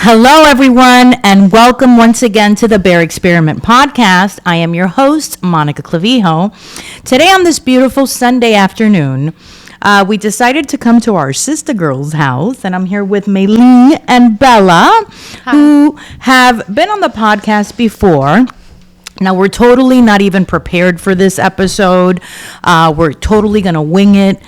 Hello, everyone, and welcome once again to the Bear Experiment podcast. I am your host, Monica Clavijo. Today on this beautiful Sunday afternoon, we decided to come to our SistaGirls house, and I'm here with Maylene and Bella, who have been on the podcast before. Now, we're totally not even prepared for this episode. We're totally going to wing it.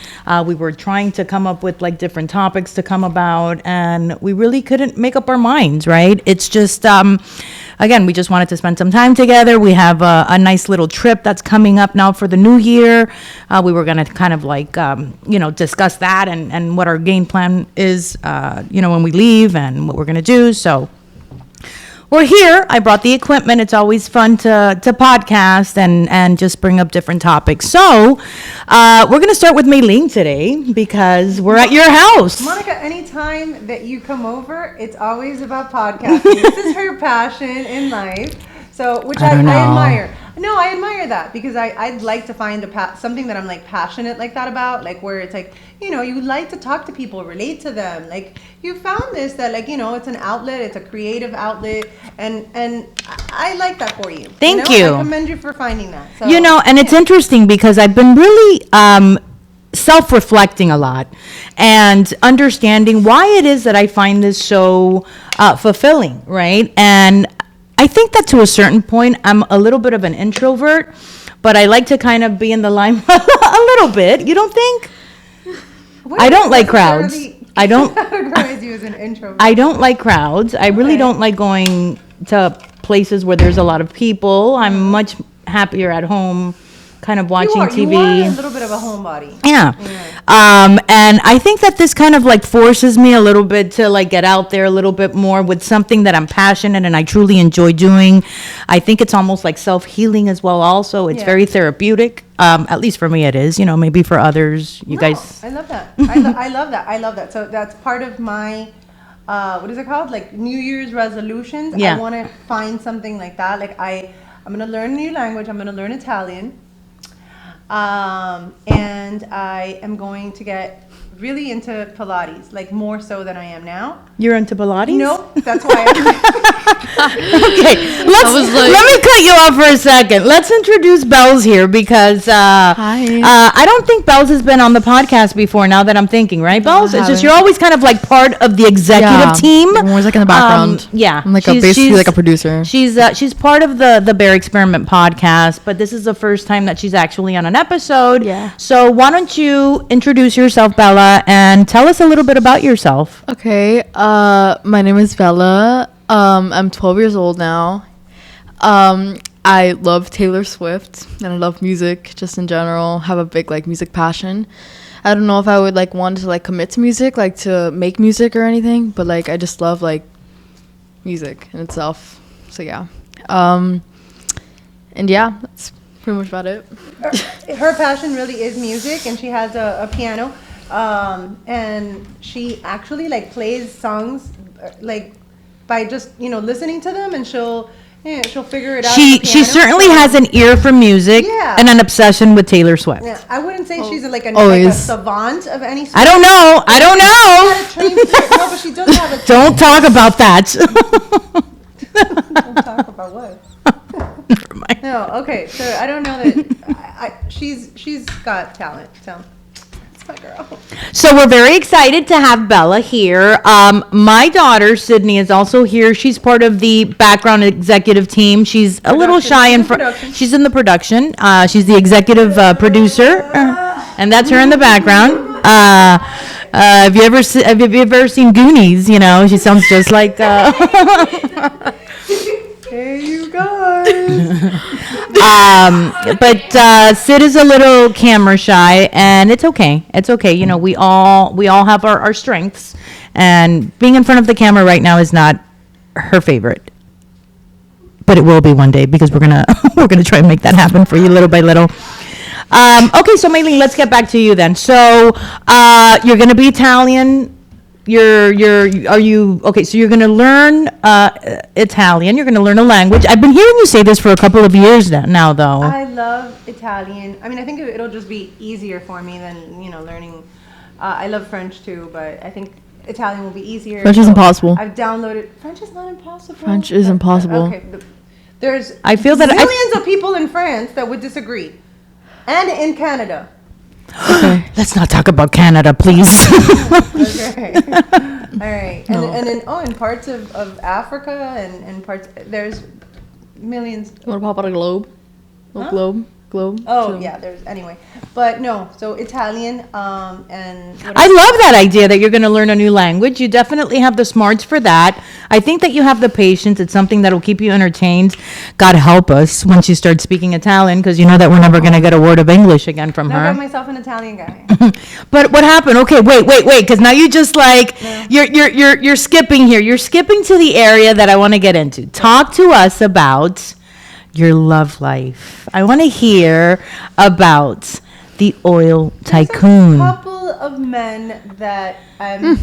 We were trying to come up with like different topics to come about, and we really couldn't make up our minds, right? It's just, again, we just wanted to spend some time together. We have a nice little trip that's coming up now for the new year. We were going to kind of like, discuss that and what our game plan is, when we leave and what we're going to do. So we're here. I brought the equipment. It's always fun to podcast and just bring up different topics. So we're going to start with Maylene today because we're at your house. Monica, anytime that you come over, it's always about podcasting. This is her passion in life, which I admire. No, I admire that because I'd like to find something that I'm like passionate like that about, like where it's like, you like to talk to people, relate to them. Like you found this that like, it's an outlet, it's a creative outlet, and I like that for you. Thank you. I commend you for finding that. So, and it's interesting because I've been really self-reflecting a lot and understanding why it is that I find this so fulfilling, right? And I think that to a certain point, I'm a little bit of an introvert, but I like to kind of be in the limelight a little bit. You don't think? I don't like crowds. I don't categorize you as an introvert. I don't like crowds. I really don't like going to places where there's a lot of people. I'm much happier at home, kind of watching TV. You are a little bit of a homebody. Yeah. And I think that this kind of like forces me a little bit to like get out there a little bit more with something that I'm passionate and I truly enjoy doing. I think it's almost like self-healing as well also. It's very therapeutic. At least for me it is, maybe for others, guys. I love that. I love that. So that's part of my, what is it called? Like New Year's resolutions. Yeah. I want to find something like that. Like I'm going to learn a new language. I'm going to learn Italian. And I am going to get really into Pilates, like more so than I am now. You're into Pilates? No, that's why. Okay, let me cut you off for a second. Let's introduce Bells here because hi. I don't think Bells has been on the podcast before. Now that I'm thinking, right, Bells? It's just you're always kind of like part of the executive team. I'm always like in the background. I'm like basically like a producer. She's part of the Bear Experiment podcast, but this is the first time that she's actually on an episode. Yeah. So why don't you introduce yourself, Bella, and tell us a little bit about yourself. Okay. My name is Bella. I'm 12 years old now. I love Taylor Swift and I love music just in general. Have a big like music passion. I don't know if I would like want to like commit to music, like to make music or anything, but like I just love like music in itself. So yeah. And yeah, that's pretty much about it. Her passion really is music, and she has a piano. And she actually like plays songs like by just listening to them, and she'll figure it out. She certainly has an ear for music and an obsession with Taylor Swift. Yeah, I wouldn't say she's like a savant of any sort. I don't know. No, but she does have a. Don't talk about that. Don't talk about what? Never mind. No, okay. So I don't know that she's got talent. So. My girl. So we're very excited to have Bella here. My daughter Sydney is also here. She's part of the background executive team. She's a little shy in front. She's in the production. She's the executive producer, and that's her in the background. Have you ever seen Goonies? She sounds just like. Hey, you guys. But Sid is a little camera shy, and it's okay. It's okay. We all have our strengths, and being in front of the camera right now is not her favorite. But it will be one day because we're gonna try and make that happen for you little by little. Okay, so Maylene, let's get back to you then. So you're gonna be Italian. Okay, so you're going to learn Italian. You're going to learn a language. I've been hearing you say this for a couple of years now, though. I love Italian. I mean, I think it'll just be easier for me than, learning. I love French too, but I think Italian will be easier. French is impossible. I've downloaded. French is not impossible. French is impossible. Okay. There's I feel that millions of people in France that would disagree, and in Canada. Okay. Let's not talk about Canada, please. Okay. All right. No. And in parts of Africa and parts there's millions. You want to pop out a globe? Huh? Globe? Oh So- yeah, there's anyway. But no, so Italian and what I love that idea that you're going to learn a new language. You definitely have the smarts for that. I think that you have the patience. It's something that will keep you entertained. God help us when she starts speaking Italian, because you know that we're never going to get a word of English again from I got her. myself an Italian guy. But what happened? Okay, wait, because now you just like you're skipping here. You're skipping to the area that I want to get into. Talk to us about your love life. I want to hear about the oil tycoon. There's a couple of men that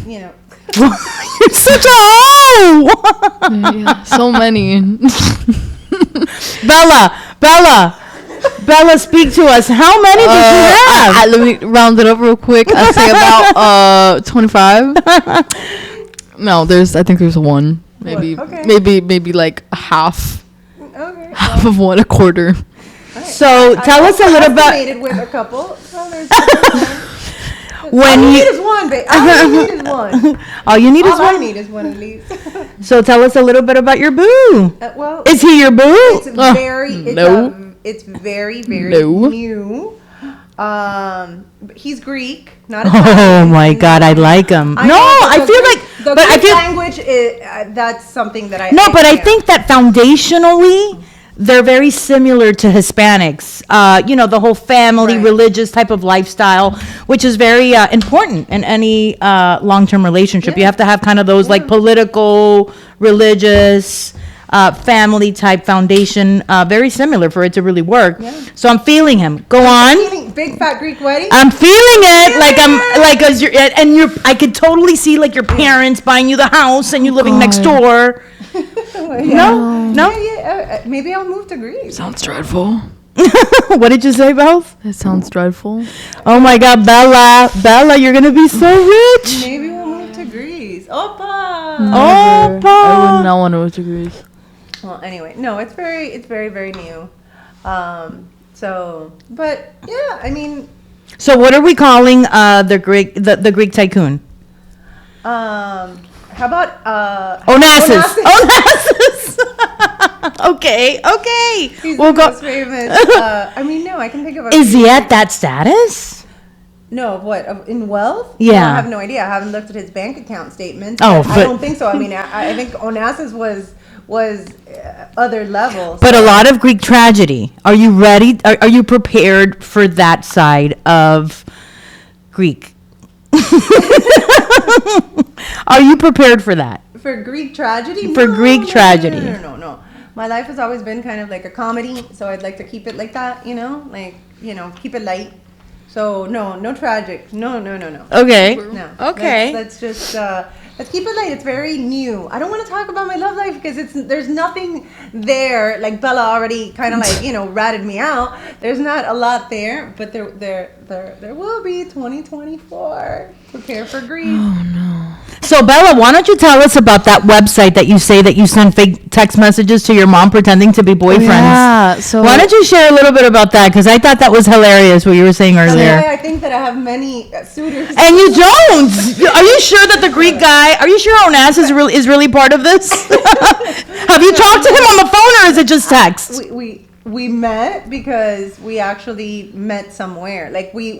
you know. You're such a hoe. Yeah, so many. Bella, speak to us. How many did you have? Let me round it up real quick. I'd say about 25. No, I think there's one. Maybe Okay. maybe like a half. Okay. Half of one, a quarter. So tell us a little bit. Estimated with a couple. Well, there's a couple. When all you you- need is one, babe. All you need is one. All you need is All I one. need is one at least. So tell us a little bit about your boo. Well, Is he your boo? it's Oh, very, no. It's very, very No. new. He's Greek, not Oh Italian. my God, I like him. I No, know, I the feel Greek- like, the but I Greek feel language is that's something that I no, but I yeah. think that foundationally, they're very similar to Hispanics. You know, the whole family, Right. religious type of lifestyle, which is very important in any long-term relationship. You Yeah. have to have kind of those like political, religious, family type foundation, very similar for it to really work. Yeah. So I'm feeling him. Go on. Feeling big fat Greek wedding. I'm feeling it, like I'm Yeah. like as you're and you're. I could totally see like your parents buying you the house and you living next God. door. Yeah. No. Maybe I'll move to Greece. Sounds dreadful. What did you say, Bells? That sounds dreadful. Oh my God, Bella, you're gonna be so rich. Maybe we'll move to Greece. Opa. Oh, Never. I would not want to move to Greece. Well, anyway, no, it's very, very new. So, but yeah, I mean, So what are we calling the Greek tycoon? how about Onassis. Onassis. Onassis. Okay. He's We'll the go. most famous. I mean, no, I can think of a Is few. he at that status? No, what in wealth? Yeah. No, I have no idea. I haven't looked at his bank account statements. Oh, but I but- don't think so. I mean, I think Onassis was other levels. But a lot of Greek tragedy. Are you ready? Are you prepared for that side of Greek? Are you prepared for that? For Greek tragedy? For Greek tragedy. No. My life has always been kind of like a comedy, so I'd like to keep it like that, keep it light. So no tragic. No. Okay. No. Okay. Let's just let's keep it light. It's very new. I don't want to talk about my love life because there's nothing there. Like Bella already kind of like ratted me out. There's not a lot there, but there will be 2024. Prepare for grief. So Bella, why don't you tell us about that website that you say that you send fake text messages to your mom pretending to be boyfriends? Yeah, so Why don't you share a little bit about that? Because I thought that was hilarious what you were saying That's earlier. why I think that I have many suitors. And you don't. Are you sure that the Greek guy? Are you sure Onassis is really part of this? Have you talked to him on the phone, or is it just text? We met because we actually met somewhere. Like we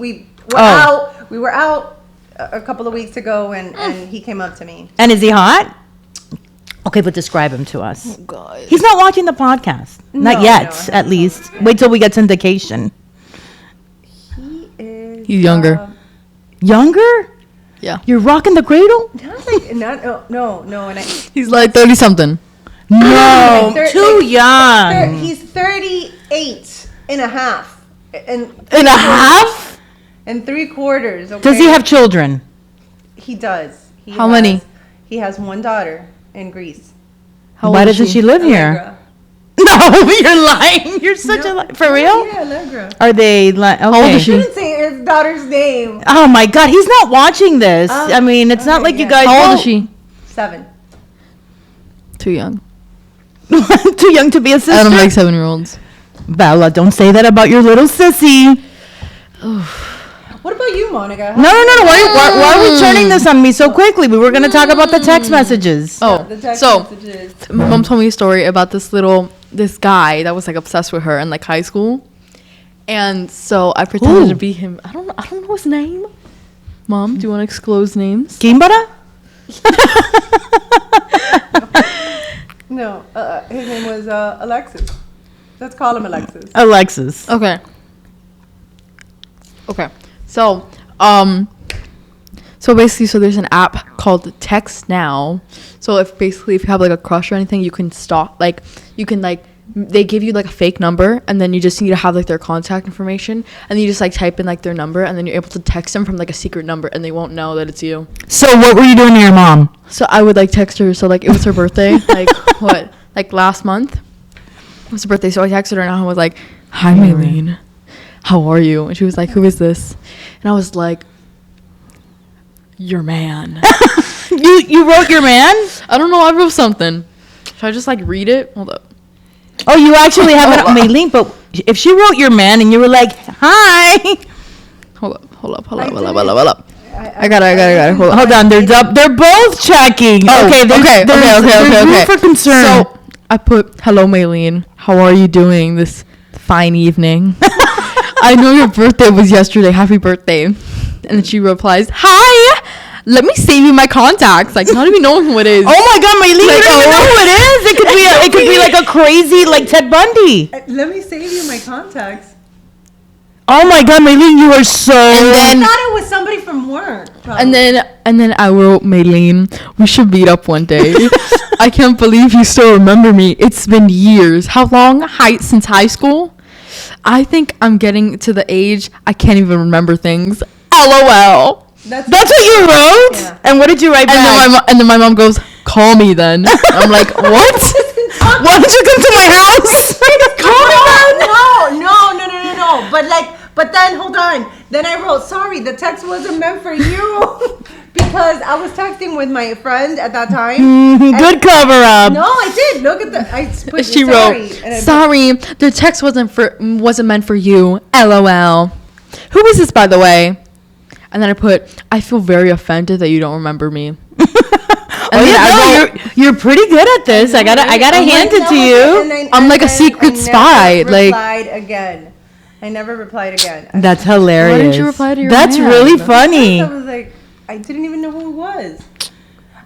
were Oh. out. We were out a couple of weeks ago, and he came up to me. And is he hot? Okay, but describe him to us. God. He's not watching the podcast. Not No, yet, no. at least. Wait till we get syndication. He is. He's younger. Younger? Yeah. You're rocking the cradle? No, and He's like 30 something. No, Like too young. he's 38 and a half. And And a half? and 3/4. Okay? Does he have children? He does. How many? He has one daughter in Greece. How Why old is doesn't she live here? Allegra. No, you're lying. You're such a No. li- For real? Yeah, Allegra. Are they like okay? old is she? Shouldn't say his daughter's name. Oh my God, he's not watching this. I mean, it's not okay, like you yeah. guys. How old is she? 7. Too young. Too young to be a sister. I don't like 7-year-olds. Bella, don't say that about your little sissy. What about you, Monica? No. Why are we turning this on me so quickly? We were going to talk about the text messages. Oh, The text so messages. my mom told me a story about this guy that was like obsessed with her in like high school, and so I pretended to be him. I don't know his name. Mom, do you want to disclose names? Kimbara? No, his name was Alexis. Let's call him Alexis. Alexis. Okay. So, so basically, there's an app called Text Now. So if you have like a crush or anything, you can they give you like a fake number, and then you just need to have like their contact information, and then you just like type in like their number, and then you're able to text them from like a secret number, and they won't know that it's you. So what were you doing to your mom? So I would like text her. So like it was her birthday, like last month. It was her birthday, so I texted her and I was like, "Hi, Maylene, how are you?" And she was like, "Who is this?" And I was like, "Your man." You wrote your man? I don't know. I wrote something. Should I just like read it? Hold up. Oh, you actually have it on Maylene, but if she wrote your man and you were like, "Hi." Hold up. I I got it. Hold on, they're both checking. Oh, okay. There's room for concern. So I put, "Hello, Maylene. How are you doing this fine evening? I know your birthday was yesterday. Happy birthday." And then she replies, "Hi. Let me save you my contacts." Like, not even knowing who it is. Oh my God, Maylene, Like, you don't even know who it is. It could be like a crazy like Ted Bundy. Let me save you my contacts. Oh my God, Maylene, you are so. I thought it was somebody from work. And then I wrote, "Maylene, we should meet up one day. I can't believe you still remember me. It's been years. How long? Since high school? I think I'm getting to the age I can't even remember things. LOL." That's what you wrote? Yeah. And what did you write back? And then my mom goes, "Call me then." I'm like, "What? Why don't you come to my house? Call me then. No. But then hold on. Then I wrote, "Sorry, the text wasn't meant for you," because I was texting with my friend at that time. Good cover up. No, I did. Look at I put She sorry, wrote, and I put- "Sorry, the text wasn't meant for you. LOL. Who is this, by the way?" And then I put, "I feel very offended that you don't remember me." You're pretty good at this. I gotta hand it to you. I'm like a secret spy, like- I never replied again. That's hilarious. Why didn't you reply to your That's man? really funny. I was like, I didn't even know who it was.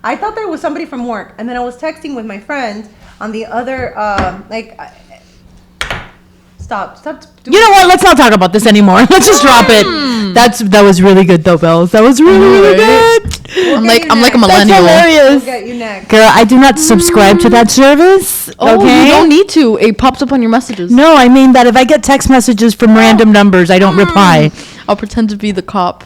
I thought that it was somebody from work, and then I was texting with my friend on the other, Stop. You know what? Let's not talk about this anymore. Let's just drop it. That was really good though, Bells. That was really good. We'll I'm get like you a next. That's millennial. We'll hilarious. get you next. Girl, I do not subscribe to that service. Oh, okay? you don't need to. It pops up on your messages. No, I mean that if I get text messages from random numbers, I don't reply. I'll pretend to be the cop.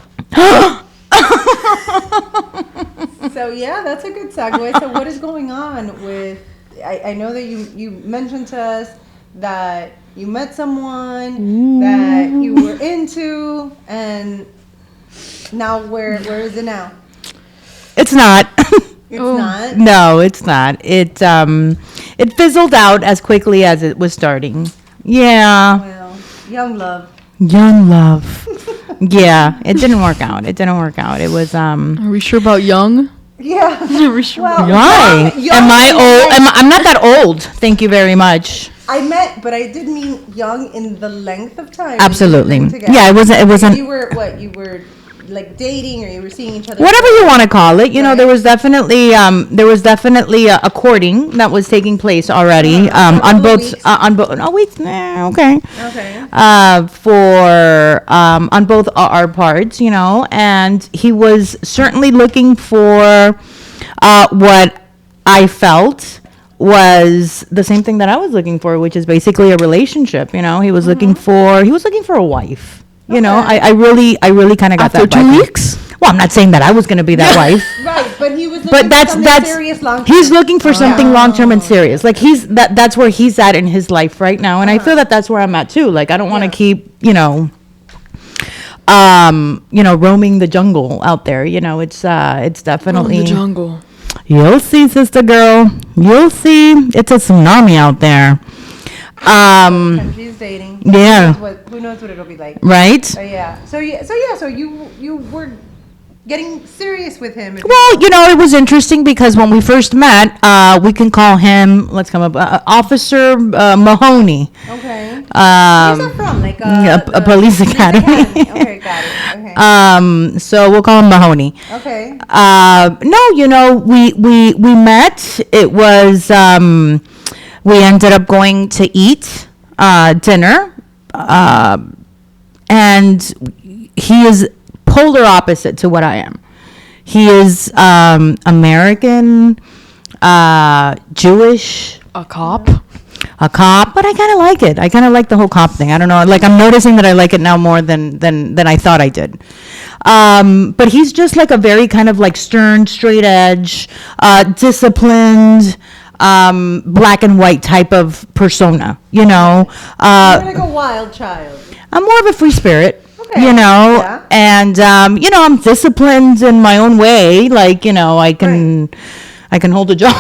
So yeah, that's a good segue. So what is going on with? I know that you mentioned to us that you met someone that you were into, and now where is it now? It's not. It's not. No, it's not. It fizzled out as quickly as it was starting. Yeah. Well, young love. Young love. Yeah, it didn't work out. It was Are we sure about young? Yeah. Are we sure? Well, Why? young Am I in old? the I'm not that old. Thank you very much. but I did mean young in the length of time. Absolutely. that you were together. Yeah, it wasn't. You were like dating, or you were seeing each other. Whatever you want to call it, you know, Right. there was definitely a courting that was taking place already on couple of both weeks. on both. Oh, weeks. Okay. Okay. For on both our parts, you know, and he was certainly looking for what I felt was the same thing that I was looking for, which is basically a relationship. You know, he was looking for a wife. You know, Okay. I really kind of got After that 2 vibe. weeks? Well, I'm not saying that I was going to be that wife. Right, but he was looking But for something serious long term. he's looking for something long term and serious. Like that's where he's at in his life right now, and I feel that that's where I'm at too. Like I don't want to Yeah. keep, you know, roaming the jungle out there. It's definitely the jungle. You'll see, sister girl. You'll see. It's a tsunami out there. Country's dating. Yeah. Who knows what it'll be like? Right. So you were getting serious with him. Well, it was interesting because when we first met, we can call him, let's come up, Officer Mahoney. Okay. Where's that from? Like a police academy. Okay, got it. Okay. So we'll call him Mahoney. Okay. No, we met. It was, we ended up going to eat dinner, and he is polar opposite to what I am. He is American, Jewish. A cop? A cop, but I kind of like it. I kind of like the whole cop thing. I don't know. Like, I'm noticing that I like it now more than I thought I did. But he's just like a very kind of like stern, straight edge, disciplined, black and white type of persona, You're like a wild child. I'm more of a free spirit. Okay. Yeah. And I'm disciplined in my own way. Like, I can hold a job.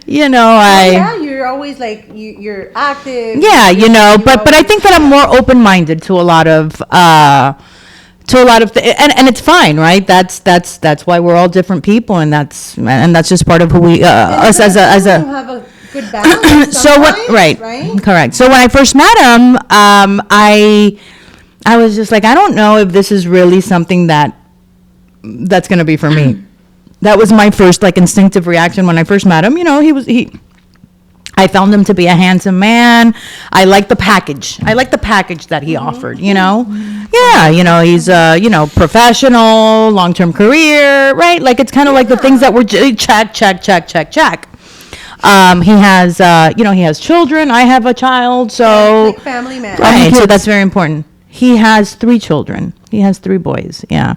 Yeah, you're always like you're active. Yeah, but I think that I'm more open-minded to a lot of and it's fine, right? That's why we're all different people, and that's just part of who we us as a You have a good balance. so what right correct. So when I first met him, I was just like, I don't know if this is really something that's going to be for me. That was my first like instinctive reaction when I first met him. I found him to be a handsome man. I like the package. I like the package that he offered, Yeah, he's professional, long-term career, right? Like it's kind of like the things that were check. He has children. I have a child, so Like family man. right. So that's very important. He has 3 children. He has 3 boys. Yeah.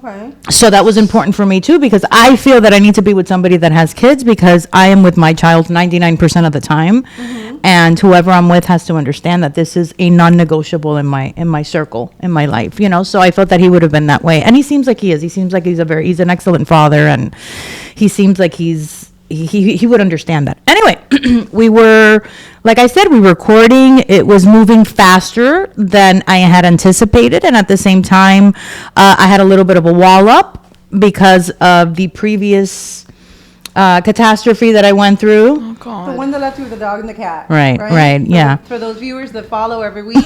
Okay. So that was important for me too, because I feel that I need to be with somebody that has kids, because I am with my child 99% of the time, and whoever I'm with has to understand that this is a non-negotiable in my circle, in my life. So I felt that he would have been that way, and he seems like he is. He seems like he's an excellent father, and he seems like he would understand that. Anyway, we were, like I said, we were courting. It was moving faster than I had anticipated. And at the same time, I had a little bit of a wall up because of the previous catastrophe that I went through. Oh, God. The one that left you with the dog and the cat. Right, yeah. For those viewers that follow every week.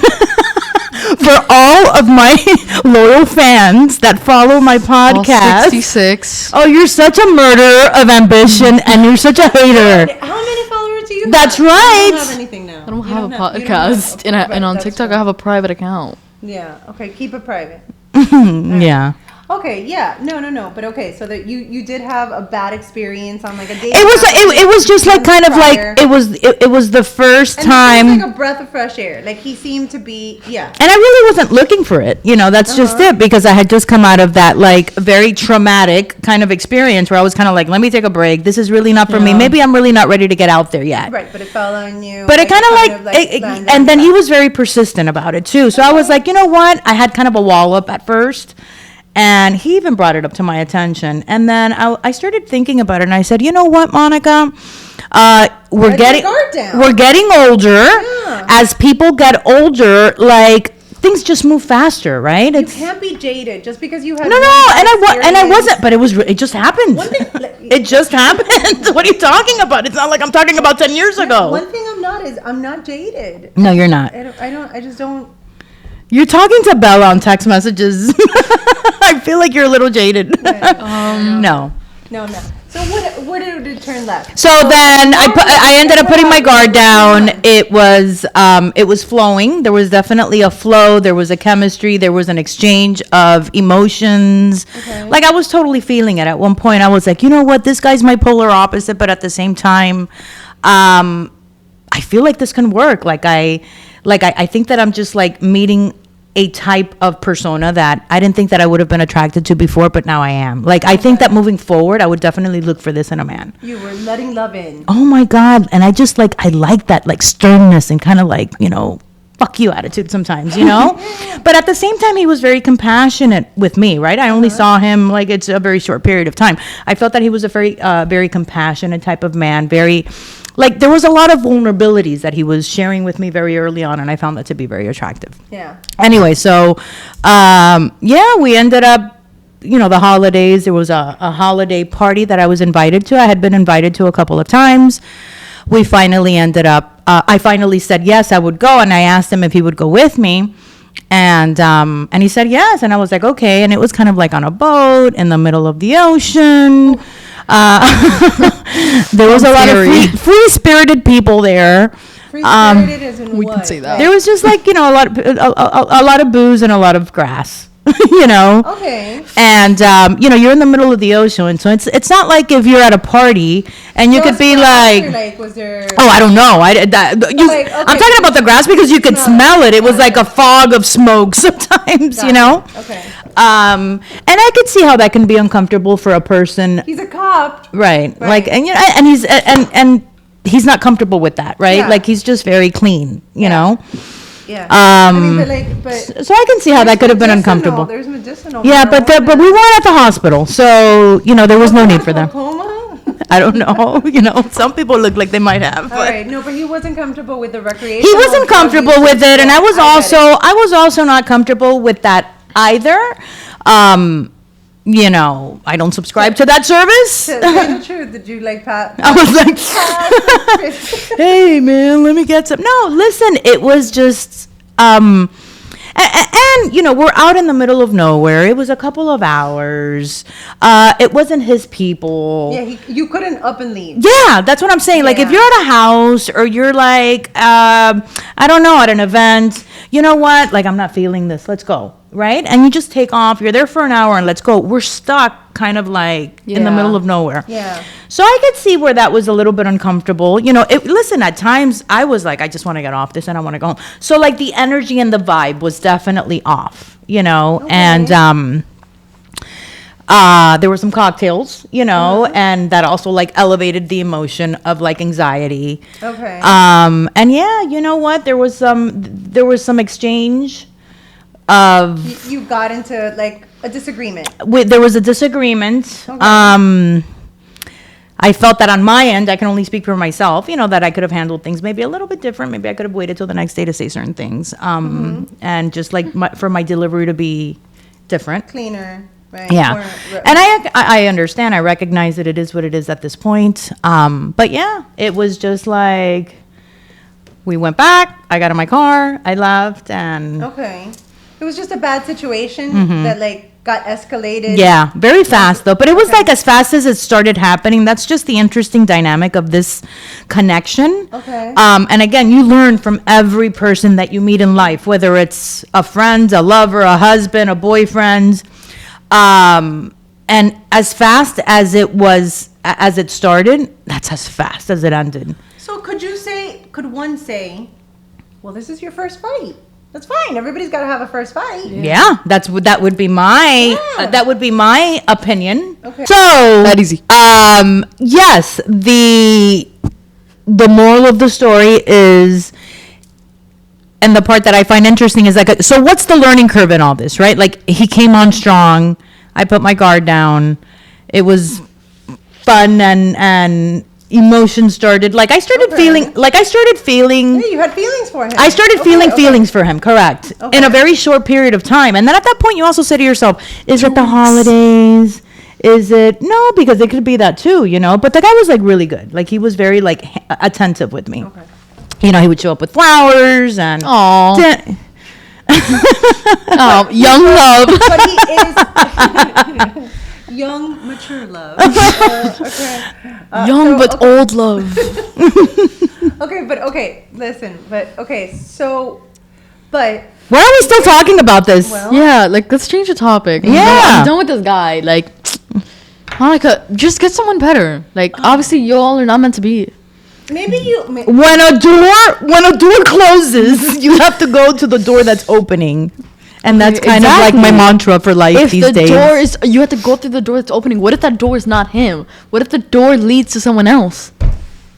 For all of my loyal fans that follow my podcast. All 66. Oh, you're such a murderer of ambition, and you're such a hater. How many followers do you have? That's right. You don't have anything now. I don't You have a you don't podcast. have- And on that's TikTok, true. I have a private account. Yeah. Okay. Keep it private. Yeah. Okay. Yeah. No. But okay. So that you did have a bad experience on like a date. It was just like kind of like it was the first and time. it was like a breath of fresh air. Like he seemed to be. Yeah. And I really wasn't looking for it. That's just it, because I had just come out of that like very traumatic kind of experience where I was kind of like, let me take a break. This is really not for me. Yeah. Maybe I'm really not ready to get out there yet. Right. But it fell on you. But it kind of landed and then on he your was very persistent about it too. So I was like, you know what? I had kind of a wall up at first. And he even brought it up to my attention. And then I started thinking about it, and I said, you know what, Monica? We're getting older. Yeah. As people get older, like, things just move faster, right? You can't be jaded just because you have. No, and I wasn't, but it just happened. One thing, It just happened. What are you talking about? It's not like I'm talking about 10 years ago. One thing I'm not jaded. No, you're not. I just don't. You're talking to Bella on text messages. I feel like you're a little jaded. No. No. So what did it turn left? So then I ended up putting my guard down. It was flowing. There was definitely a flow. There was a chemistry. There was an exchange of emotions. Okay. Like I was totally feeling it. At one point, I was like, you know what? This guy's my polar opposite, but at the same time, I feel like this can work. I think that I'm just like meeting a type of persona that I didn't think that I would have been attracted to before, but now I am. Like, I think that moving forward, I would definitely look for this in a man. You were letting love in. Oh my God. And I just like, I like that like sternness and kind of like, fuck you attitude sometimes, you know? But at the same time, he was very compassionate with me, right? I only saw him, like, it's a very short period of time. I felt that he was a very compassionate type of man, very, like, there was a lot of vulnerabilities that he was sharing with me very early on, and I found that to be very attractive. Yeah. Anyway, so, yeah, we ended up, you know, the holidays, there was a holiday party that I was invited to. I had been invited to a couple of times. We finally ended up, I finally said yes, I would go, and I asked him if he would go with me, and he said yes, and I was like, okay, and it was kind of like on a boat in the middle of the ocean. There was a lot of free-spirited people there. Free-spirited as in we what? can say that. There was just like, you know, a lot of booze and a lot of grass. You know, Okay. and you know, you're in the middle of the ocean, so it's not like if you're at a party and you could be Like, was there? oh, I don't know. I'm talking about the grass because you could smell it. It was like a fog of smoke sometimes, you know. Okay. And I could see how that can be uncomfortable for a person, He's a cop. right? Right. Like, and you know, and he's not comfortable with that, right? Yeah. Like, he's just very clean, you know. Yeah. I mean, but So I can see how that could have been medicinal- uncomfortable. There's medicinal. Yeah, but marijuana. we weren't at the hospital, so you know there was no need for them. Glaucoma? I don't know. You know, some people look like they might have. All But right, no, but he wasn't comfortable with the recreation. he wasn't comfortable with it, and I was also not comfortable with that either. You know, I don't subscribe to that service. To tell the truth, did you like Pat? I was like, hey man, let me get some. No, listen, it was just, and you know, we're out in the middle of nowhere. It was a couple of hours. It wasn't his people. Yeah, you couldn't up and leave. Yeah, that's what I'm saying. Like, if Yeah. you're at a house or you're like, I don't know, at an event, you know what? Like, I'm not feeling this. Let's go. Right? And you just take off. You're there for an hour and let's go. We're stuck kind of like in the Yeah. middle of nowhere. Yeah. So I could see where that was a little bit uncomfortable. You know, listen, at times I was like, I just want to get off this and I want to go home. So, like, the energy and the vibe was definitely off, you know, Okay. and, there were some cocktails, you know, and that also like elevated the emotion of like anxiety. Okay. And yeah, you know what? There was some exchange of You got into like a disagreement. there was a disagreement. Okay. I felt that on my end, I can only speak for myself, you know, that I could have handled things maybe a little bit different. Maybe I could have waited till the next day to say certain things. And just like for my delivery to be different. Cleaner, right? Yeah. More- And I understand. I recognize that it is what it is at this point. But yeah, it was just like, we went back, I got in my car, I left, and Okay. It was just a bad situation that like got escalated. yeah, very fast though. But it was Okay. like as fast as it started happening. That's just the interesting dynamic of this connection. Okay. And again, you learn from every person that you meet in life, whether it's a friend, a lover, a husband, a boyfriend. And as fast as it started, that's as fast as it ended. So could one say, well, this is your first fight? That's fine. Everybody's got to have a first fight. Yeah, that would be my Yeah. that would be my opinion. Okay. So That easy. Yes, the moral of the story is, and the part that I find interesting is like, so what's the learning curve in all this, right? Like, he came on strong. I put my guard down. It was fun and emotion started. Like I started Okay. feeling. Yeah, you had feelings for him. I started feeling Okay. feelings for him, correct, in Okay. a very short period of time. And then at that point, you also say to yourself, is it the holidays? Is it? No, because it could be that too, you know. But the guy was like really good. Like, he was very like attentive with me. Okay. You know, he would show up with flowers and. Aw. Di- Oh, young love. But he is young, mature love. Okay. Young so- but old love. Okay, but okay, listen, but okay, so, but Why are we still talking about this? Well- Yeah, like, let's change the topic. Yeah. I'm done with this guy. Like, Monica, just get someone better. Like, obviously, you all are not meant to be. maybe you. When a door closes, you have to go to the door that's opening. And that's kind of like my Exactly. mantra for life If these the days. door is, you have to go through the door that's opening. What if that door is not him? What if the door leads to someone else?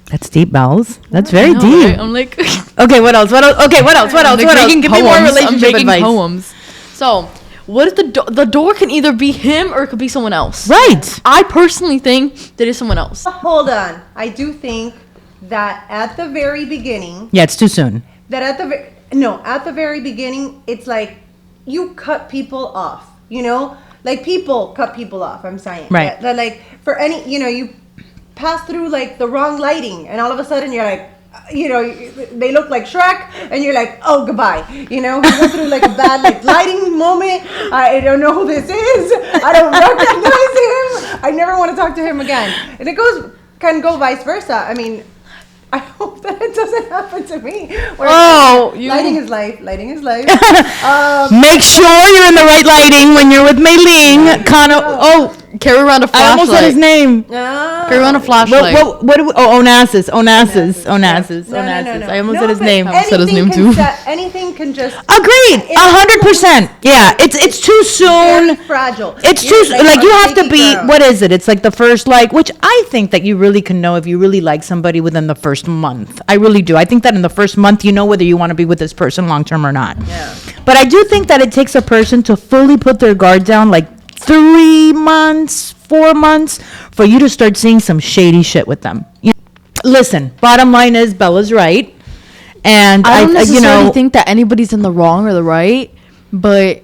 That's deep, Bells. That's very No, deep. right? I'm like, Okay, what else? Okay, what else? I'm like making Give me more poems. I'm relationship making advice. poems. So, what if the door can either be him or it could be someone else? Right. I personally think that it's someone else. Hold on. I do think that at the very beginning, Yeah, it's too soon. that at the very beginning, it's like you cut people off, you know? Like people cut people off, I'm saying. Right. That like for any, you pass through like the wrong lighting and all of a sudden you're like, they look like Shrek and you're like, oh, goodbye. You go through like a bad like lighting moment. I don't know who this is. I don't recognize him. I never want to talk to him again. And it can go vice versa. I mean, I hope that it doesn't happen to me. Lighting is life. Lighting is life. Make sure you're in the right lighting when you're with Mei Ling. Carry around a flashlight. I almost said his name. Carry around a flashlight. Onassis. No. I almost said his name. I said his name too. Anything can just. Agreed. 100%. Yeah, it's too soon. Very fragile. It's You're too like you a have to shaky be. girl. What is it? It's like the first which I think that you really can know if you really like somebody within the first month. I really do. I think that in the first month you know whether you want to be with this person long term or not. Yeah. But I do think that it takes a person to fully put their guard down, like 3 months, 4 months, for you to start seeing some shady shit with them. Listen, bottom line is Bella's right. And I don't necessarily think that anybody's in the wrong or the right, but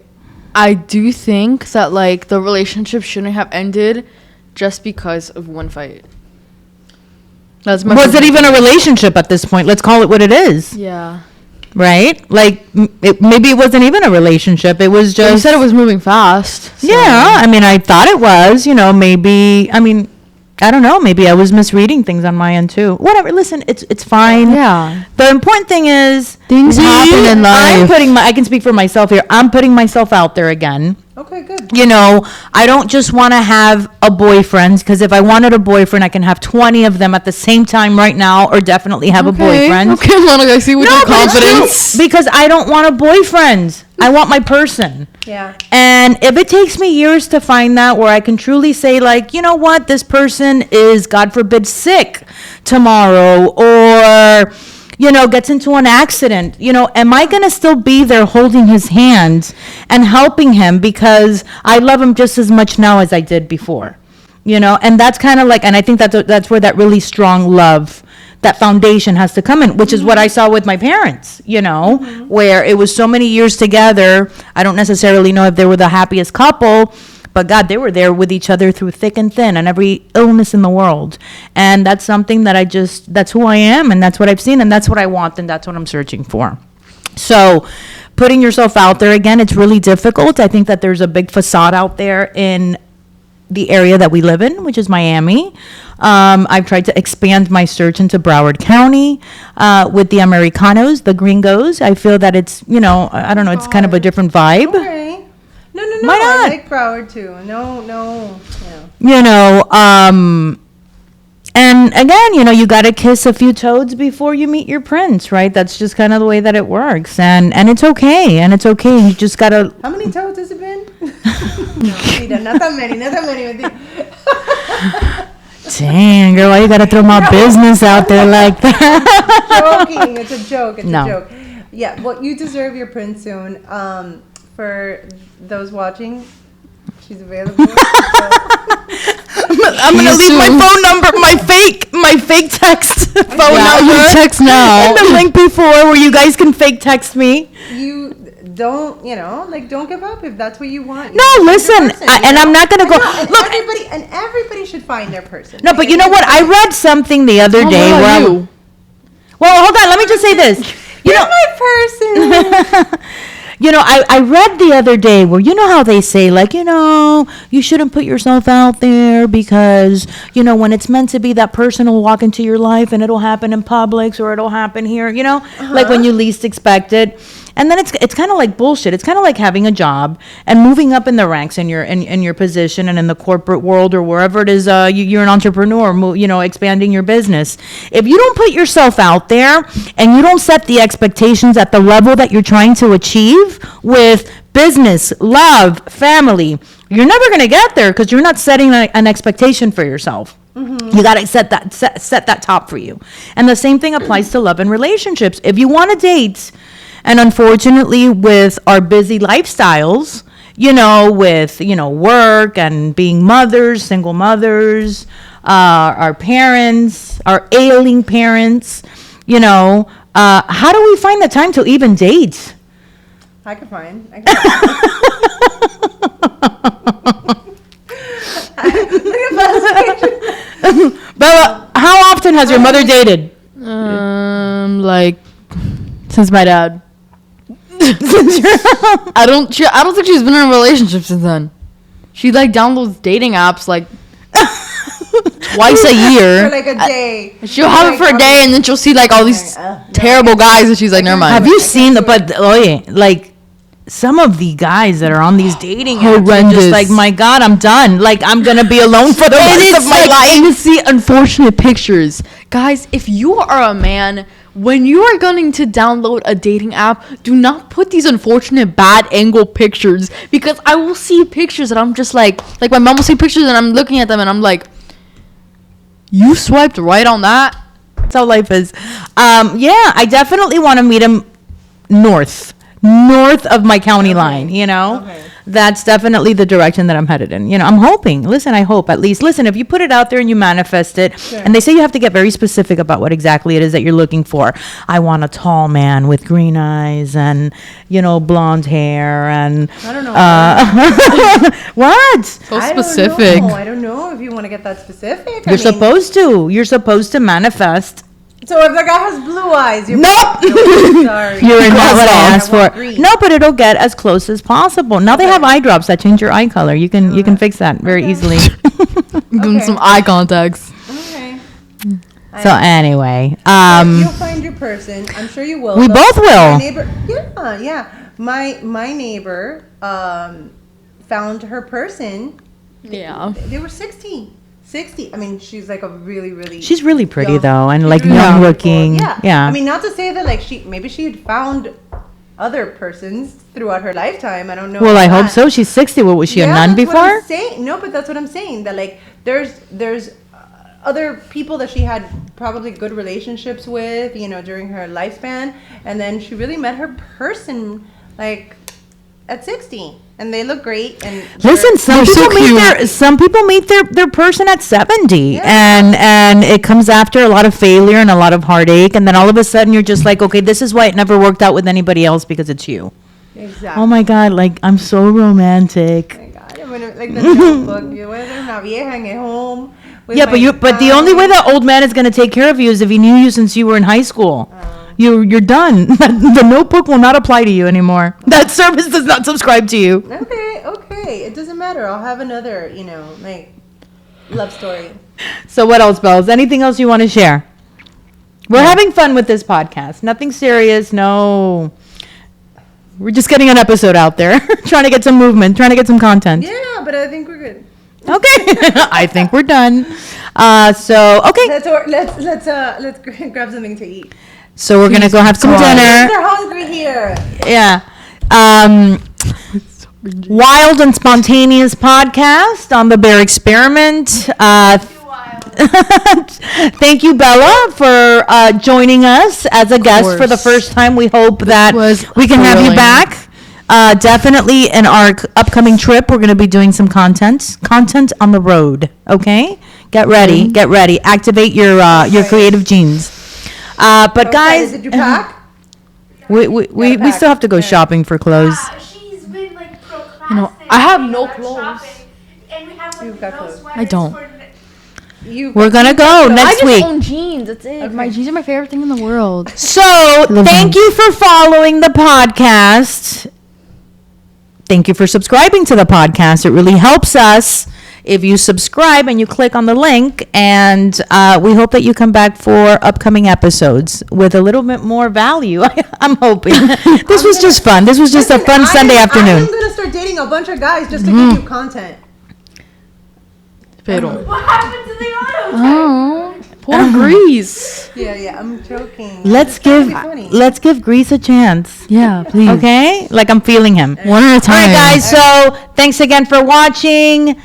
I do think that like the relationship shouldn't have ended just because of one fight. That's my was it even a relationship at this point? Let's call it what it is. Yeah. Right? Like, maybe it wasn't even a relationship. It was just. You said it was moving fast. So. Yeah, I mean, I thought it was. Maybe. I mean, I don't know. Maybe I was misreading things on my end too. Whatever. Listen, it's fine. Yeah. The important thing is Things happen in life. I can speak for myself here. I'm putting myself out there again. Okay, good. I don't just want to have a boyfriend, because if I wanted a boyfriend, I can have 20 of them at the same time right now, or definitely have a boyfriend. Okay, Monica, I see with your but it's true, confidence. because I don't want a boyfriend. I want my person. Yeah. And if it takes me years to find that, where I can truly say, like, you know what, this person is, God forbid, sick tomorrow, or gets into an accident, am I going to still be there holding his hand and helping him, because I love him just as much now as I did before, and that's kind of like, and I think that's where that really strong love, that foundation has to come in, which is what I saw with my parents, where it was so many years together. I don't necessarily know if they were the happiest couple, but God, they were there with each other through thick and thin and every illness in the world. And that's something that that's who I am, and that's what I've seen, and that's what I want, and that's what I'm searching for. So putting yourself out there, again, it's really difficult. I think that there's a big facade out there in the area that we live in, which is Miami. I've tried to expand my search into Broward County with the Americanos, the gringos. I feel that it's, I don't know, it's kind of a different vibe. Okay. No. Why not? I like Broward too. No. Yeah. And again, you got to kiss a few toads before you meet your prince, right? That's just kind of the way that it works. And it's okay. You just got to. How many toads has it been? No, not that many. Dang, girl, why you got to throw my business out there like that? Joking. It's a joke. It's a joke. Yeah, well, you deserve your prince soon. For those watching, she's available. I'm gonna leave my phone number, my fake text phone number. Text now. And the link before where you guys can fake text me. You don't, don't give up if that's what you want. No, listen, and I'm not gonna go. Look, everybody should find their person. no, but you know what? I read something the other day where. Well, hold on. Let me just say this. You're my person. I read the other day where, how they say, like, you shouldn't put yourself out there because, when it's meant to be, that person will walk into your life and it'll happen in Publix or it'll happen here, like when you least expect it. And then it's kind of like bullshit. It's kind of like having a job and moving up in the ranks in your position and in the corporate world or wherever it is you're an entrepreneur, expanding your business. If you don't put yourself out there and you don't set the expectations at the level that you're trying to achieve with business, love, family, you're never going to get there because you're not setting an expectation for yourself. You got to set that top for you. And the same thing applies to love and relationships. If you want to date, and unfortunately with our busy lifestyles, with, work and being mothers, single mothers, our parents, our ailing parents, how do we find the time to even date? I can find. Bella, how often has your mother dated? Like since my dad. I don't think she's been in a relationship since then. She downloads dating apps twice a year. For like a day. She'll have it for a day, and then she'll see all these terrible guys, and she's like, never mind. Have you seen some of the guys that are on these dating apps are just like, my God, I'm done. I'm going to be alone for the rest of my life. And it's the unfortunate pictures. Guys, if you are a man, when you are going to download a dating app, do not put these unfortunate bad angle pictures, because I will see pictures and I'm just like my mom will see pictures and I'm looking at them and I'm like, you swiped right on that? That's how life is. I definitely want to meet him north of my county line, Okay. That's definitely the direction that I'm headed in. I'm hoping. Listen, I hope at least. Listen, if you put it out there and you manifest it, Sure. and they say you have to get very specific about what exactly it is that you're looking for. I want a tall man with green eyes and, blonde hair and. I don't know. What? So specific. I don't know if you want to get that specific. You're supposed to. You're supposed to manifest. So if the guy has blue eyes, you're Nope. sorry. You're not what I asked for. Green. No, but it'll get as close as possible. Now they have eye drops that change your eye color. You can fix that very easily. Doing some eye contacts. Okay. So anyway, You'll find your person. I'm sure you will. we But both will. My neighbor, yeah. My neighbor found her person. Yeah. They were 60. I mean, she's a really, really. She's really pretty young- though, and she's like really young beautiful. looking. Yeah. Yeah. I mean, not to say that maybe she had found other persons throughout her lifetime. I don't know. Well, I about hope that. so. She's 60. What was she, a nun that's what I'm before? saying. No, but that's what I'm saying. That there's other people that she had probably good relationships with, during her lifespan, and then she really met her person at 60, and they look great. And Listen, some they're so people meet their person at 70, Yeah. and it comes after a lot of failure and a lot of heartache, and then all of a sudden you're just like, okay, this is why it never worked out with anybody else, because it's you. Exactly. Oh my God, I'm so romantic. Oh my God. I mean, the notebook, you were una vieja en el home. with Yeah, my but the only way time. that old man is going to take care of you is if he knew you since you were in high school. You're done. The notebook will not apply to you anymore. That service does not subscribe to you. Okay. It doesn't matter. I'll have another, love story. So what else, Bells? Anything else you want to share? We're having fun with this podcast. Nothing serious. No. We're just getting an episode out there. Trying to get some movement. Trying to get some content. Yeah, but I think we're good. Okay. I think we're done. Okay. Let's grab something to eat. So we're going to go have some dinner. They're hungry here. Yeah. Wild and Spontaneous podcast on the Bear Experiment. Thank you, Bella, for joining us as a guest for the first time. We hope that we can have you back. Definitely in our upcoming trip, we're going to be doing some content on the road. Okay? Get ready. Activate your creative genes. But guys, did you pack? we still have to go shopping for clothes. She's been procrastinating. I have no on clothes. shopping, and we have You've got no clothes. sweaters I don't. We're gonna go next week. I just own jeans. That's it. My jeans are my favorite thing in the world. So thank you for following the podcast. Thank you for subscribing to the podcast. It really helps us if you subscribe and you click on the link. And we hope that you come back for upcoming episodes with a little bit more value. I'm hoping. This was just fun. This was just a fun Sunday afternoon. I'm going to start dating a bunch of guys just to give you content. Pero. What happened to the auto? Oh, poor Grease. Yeah, I'm joking. Let's That'd give be funny. Grease a chance. Yeah, please. Okay? Like I'm feeling him. One at a All time. right, guys. So thanks again for watching.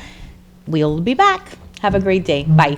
We'll be back. Have a great day. Bye.